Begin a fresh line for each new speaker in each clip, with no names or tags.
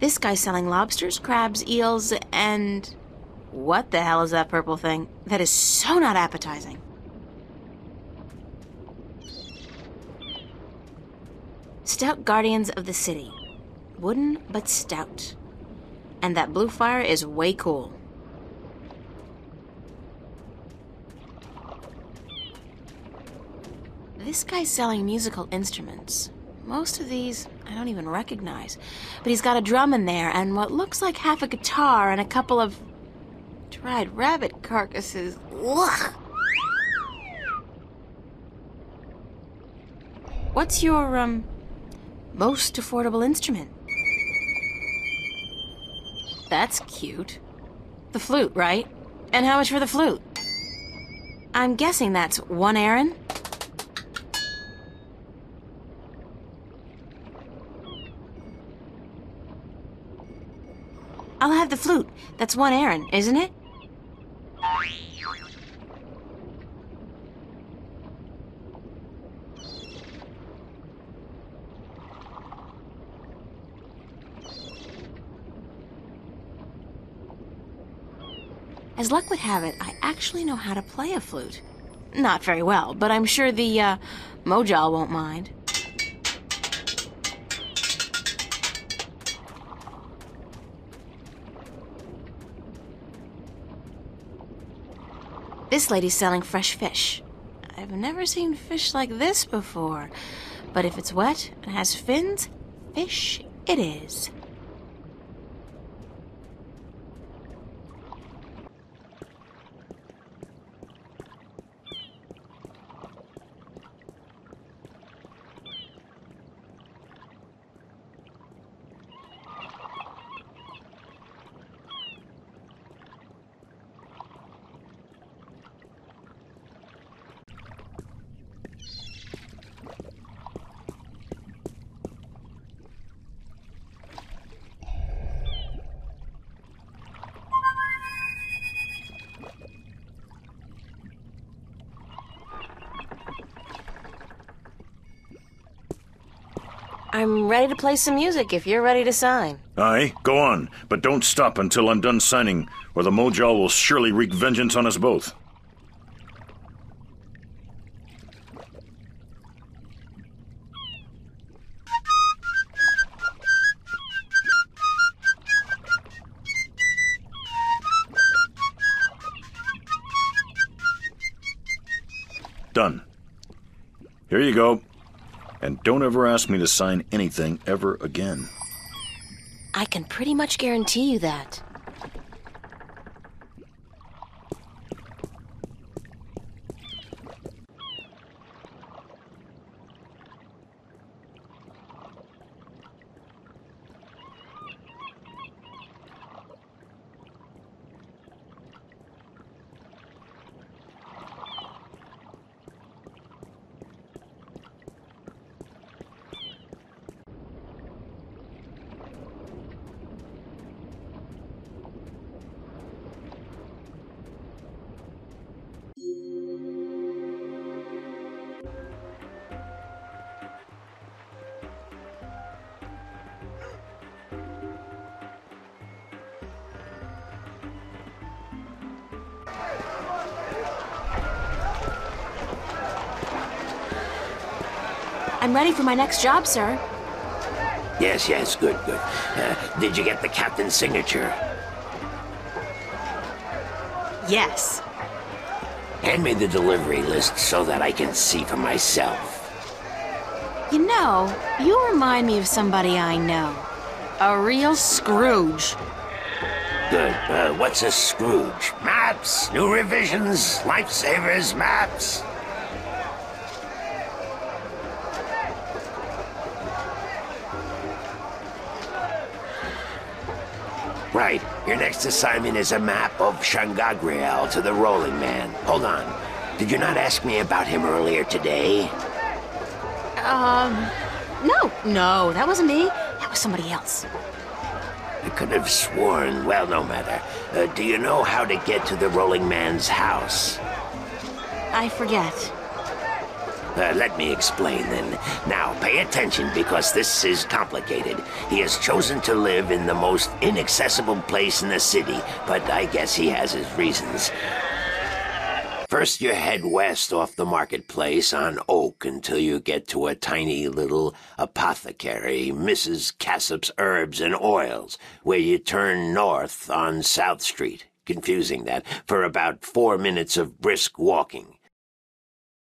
This guy's selling lobsters, crabs, eels, and... What the hell is that purple thing? That is so not appetizing. Stout guardians of the city. Wooden, but stout. And that blue fire is way cool. This guy's selling musical instruments. Most of these I don't even recognize. But he's got a drum in there and what looks like half a guitar and a couple of dried rabbit carcasses. Ugh. What's your, most affordable instrument? That's cute. The flute, right? And how much for the flute? I'm guessing that's 1 errand? I'll have the flute. That's 1 errand, isn't it? As luck would have it, I actually know how to play a flute. Not very well, but I'm sure the, Mojal won't mind. This lady's selling fresh fish. I've never seen fish like this before. But if it's wet and has fins, fish it is. I'm ready to play some music if you're ready to sign.
Aye, go on, but don't stop until I'm done signing, or the Mojal will surely wreak vengeance on us both. Done. Here you go. And don't ever ask me to sign anything ever again.
I can pretty much guarantee you that. I'm ready for my next job, sir.
Yes, good. Did you get the captain's signature?
Yes.
Hand me the delivery list so that I can see for myself.
You know, you remind me of somebody I know. A real Scrooge.
Good. What's a Scrooge? Maps, new revisions, lifesavers, maps. Right. Your next assignment is a map of Shangagriel to the Rolling Man. Hold on. Did you not ask me about him earlier today?
No, that wasn't me. That was somebody else.
I could have sworn. Well, no matter. Do you know how to get to the Rolling Man's house?
I forget.
Let me explain then. Now, pay attention because this is complicated. He has chosen to live in the most inaccessible place in the city, but I guess he has his reasons. First, you head west off the marketplace on Oak until you get to a tiny little apothecary, Mrs. Cassop's Herbs and Oils, where you turn north on Southstreet. Confusing that, for about 4 minutes of brisk walking.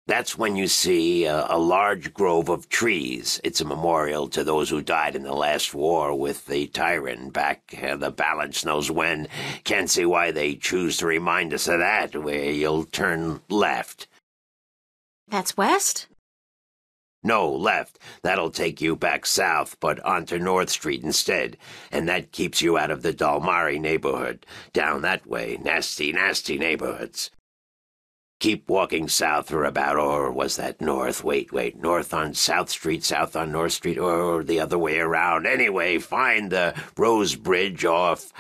That's when you see a large grove of trees. It's a memorial to those who died in the last war with the tyrant back the balance knows when. Can't see why they choose to remind us of that, where you'll turn left.
That's west?
No, left. That'll take you back south, but onto Northstreet instead. And that keeps you out of the Dalmari neighborhood. Down that way, nasty, nasty neighborhoods. Keep walking south for about, or was that north? Wait, north on Southstreet, south on Northstreet, or the other way around. Anyway, find the Rose Bridge off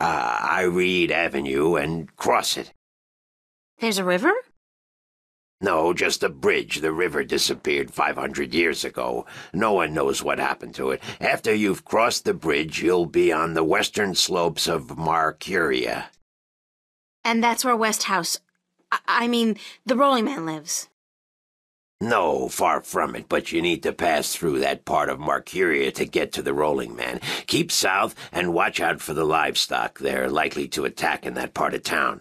Iread Avenue and cross it.
There's a river?
No, just a bridge. The river disappeared 500 years ago. No one knows what happened to it. After you've crossed the bridge, you'll be on the western slopes of Marcuria.
And that's where Westhouse... I mean, the Rolling Man lives.
No, far from it, but you need to pass through that part of Marcuria to get to the Rolling Man. Keep south and watch out for the livestock. They're likely to attack in that part of town.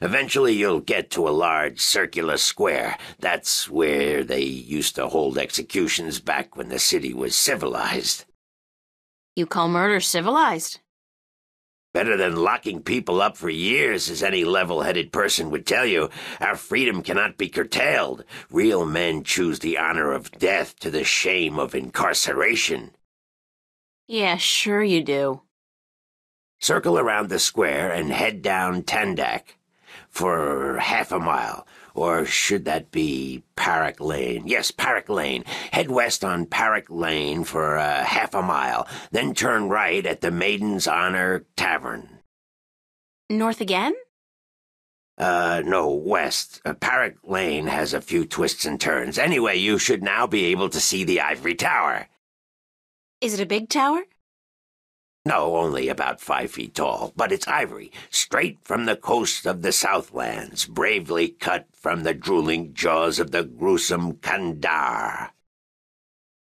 Eventually you'll get to a large circular square. That's where they used to hold executions back when the city was civilized.
You call murder civilized?
Better than locking people up for years, as any level-headed person would tell you. Our freedom cannot be curtailed. Real men choose the honor of death to the shame of incarceration.
Yeah, sure you do.
Circle around the square and head down Tandak for half a mile. Or should that be Parrock Lane? Yes, Parrock Lane. Head west on Parrock Lane for half a mile, then turn right at the Maiden's Honor Tavern.
North again?
No, west. Parrock Lane has a few twists and turns. Anyway, you should now be able to see the Ivory Tower.
Is it a big tower?
No, only about 5 feet tall, but it's ivory, straight from the coast of the Southlands, bravely cut from the drooling jaws of the gruesome Kandar.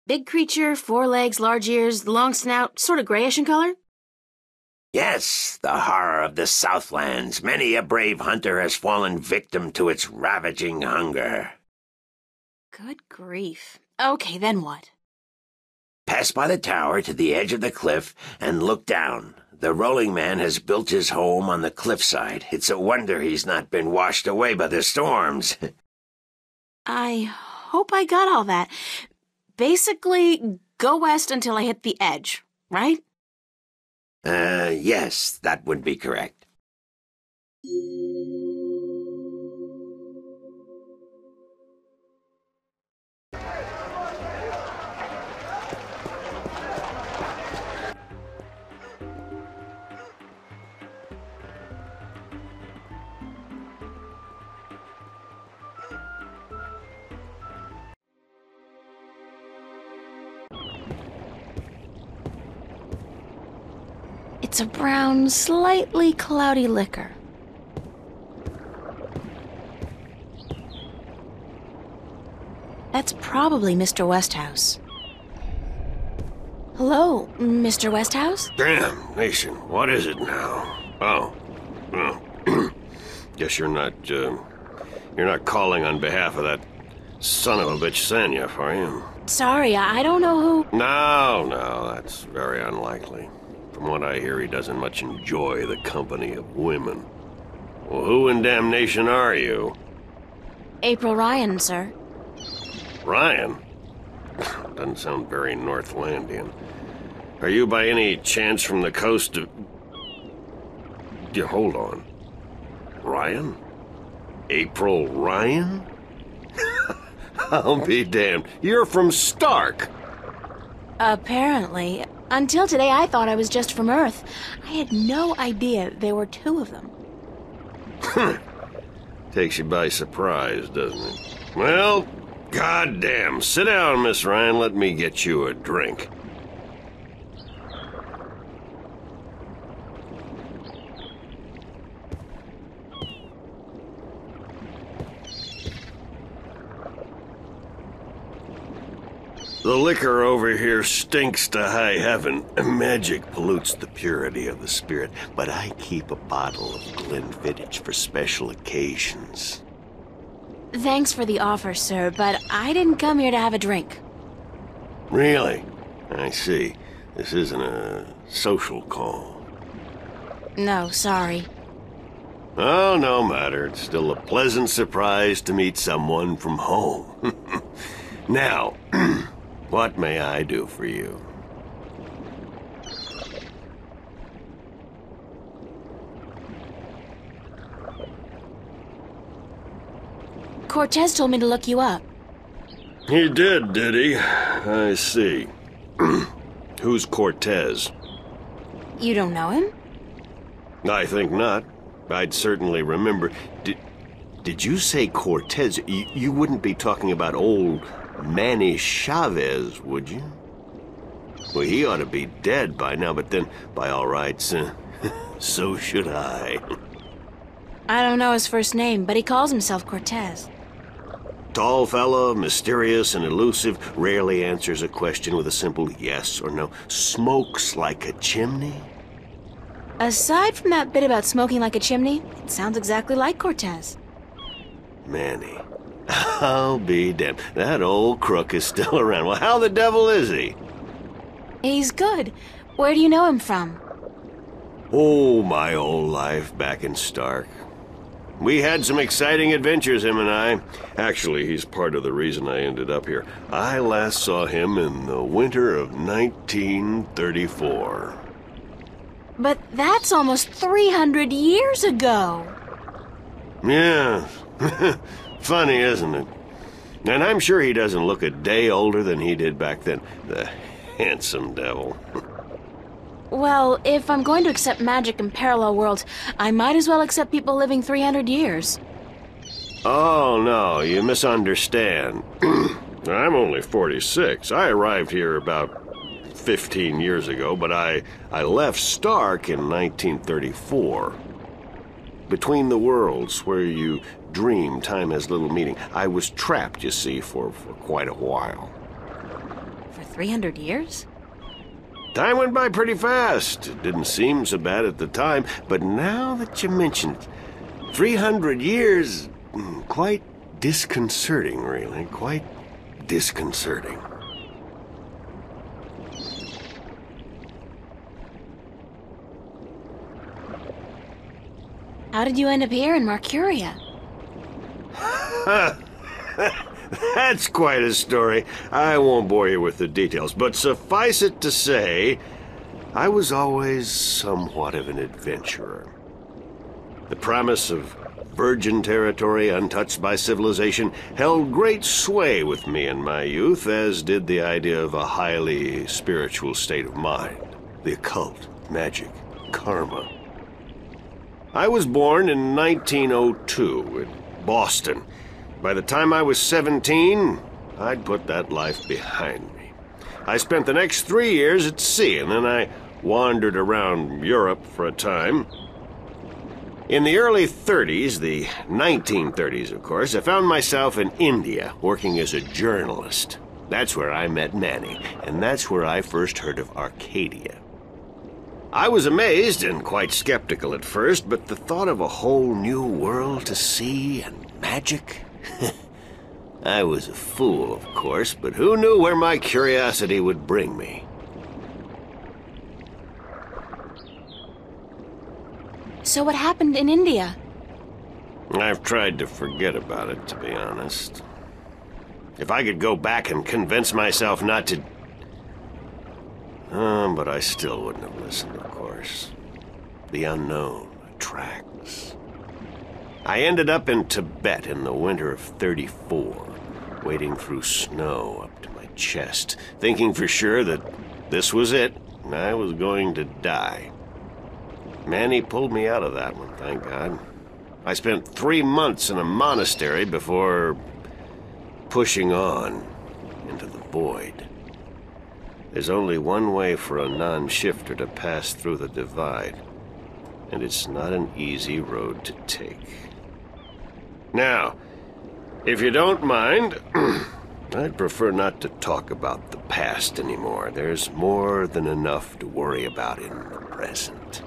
Big creature, 4 legs, large ears, long snout, sort of grayish in color?
Yes, the horror of the Southlands. Many a brave hunter has fallen victim to its ravaging hunger.
Good grief. Okay, then what?
Pass by the tower to the edge of the cliff and look down. The Rolling Man has built his home on the cliffside. It's a wonder he's not been washed away by the storms.
I hope I got all that. Basically, go west until I hit the edge, right?
Yes, that would be correct.
It's a brown, slightly cloudy liquor. That's probably Mr. Westhouse. Hello, Mr. Westhouse?
Damn, Nation, what is it now? Oh, well, guess you're not calling on behalf of that son of a bitch Sanya, are you?
Sorry, I don't know who...
No, that's very unlikely. From what I hear, he doesn't much enjoy the company of women. Well, who in damnation are you?
April Ryan, sir.
Ryan? Doesn't sound very Northlandian. Are you by any chance from the coast of... Yeah, hold on. Ryan? April Ryan? I'll be damned. You're from Stark.
Apparently. Until today, I thought I was just from Earth. I had no idea there were 2 of them.
Takes you by surprise, doesn't it? Well, goddamn. Sit down, Miss Ryan. Let me get you a drink. The liquor over here stinks to high heaven. Magic pollutes the purity of the spirit, but I keep a bottle of Glenfiddich for special occasions.
Thanks for the offer, sir, but I didn't come here to have a drink.
Really? I see. This isn't a social call.
No, sorry.
Oh, no matter. It's still a pleasant surprise to meet someone from home. Now, what may I do for you?
Cortez told me to look you up.
He did he? I see. Who's Cortez?
You don't know him?
I think not. I'd certainly remember. Did you say Cortez? You wouldn't be talking about old Manny Chavez, would you? Well, he ought to be dead by now, but then, by all rights, so should I.
I don't know his first name, but he calls himself Cortez.
Tall fella, mysterious and elusive, rarely answers a question with a simple yes or no. Smokes like a chimney?
Aside from that bit about smoking like a chimney, it sounds exactly like Cortez.
Manny. I'll be damned. That old crook is still around. Well, how the devil is he?
He's good. Where do you know him from?
Oh, my old life back in Stark. We had some exciting adventures, him and I. Actually, he's part of the reason I ended up here. I last saw him in the winter of 1934.
But that's almost 300 years ago.
Yeah. Funny, isn't it? And I'm sure he doesn't look a day older than he did back then. The handsome devil.
Well, if I'm going to accept magic in parallel worlds, I might as well accept people living 300 years.
Oh, no, you misunderstand. I'm only 46. I arrived here about 15 years ago, but I left Stark in 1934. Between the worlds, where you dream time has little meaning, I was trapped, you see, for quite a while.
For 300 years?
Time went by pretty fast. It didn't seem so bad at the time, but now that you mention it, 300 years, quite disconcerting, really. Quite disconcerting.
How did you end up here in Marcuria?
That's quite a story. I won't bore you with the details, but suffice it to say, I was always somewhat of an adventurer. The promise of virgin territory untouched by civilization held great sway with me in my youth, as did the idea of a highly spiritual state of mind. The occult, magic, karma. I was born in 1902 in Boston. By the time I was 17, I'd put that life behind me. I spent the next 3 years at sea, and then I wandered around Europe for a time. In the early 30s, the 1930s, of course, I found myself in India working as a journalist. That's where I met Manny, and that's where I first heard of Arcadia. I was amazed and quite skeptical at first, but the thought of a whole new world to see and magic... I was a fool, of course, but who knew where my curiosity would bring me?
So what happened in India?
I've tried to forget about it, to be honest. If I could go back and convince myself not to... but I still wouldn't have listened, of course. The unknown attracts. I ended up in Tibet in the winter of 34, wading through snow up to my chest, thinking for sure that this was it, and I was going to die. Manny pulled me out of that one, thank God. I spent 3 months in a monastery before... pushing on into the void. There's only one way for a non-shifter to pass through the divide, and it's not an easy road to take. Now, if you don't mind, I'd prefer not to talk about the past anymore. There's more than enough to worry about in the present.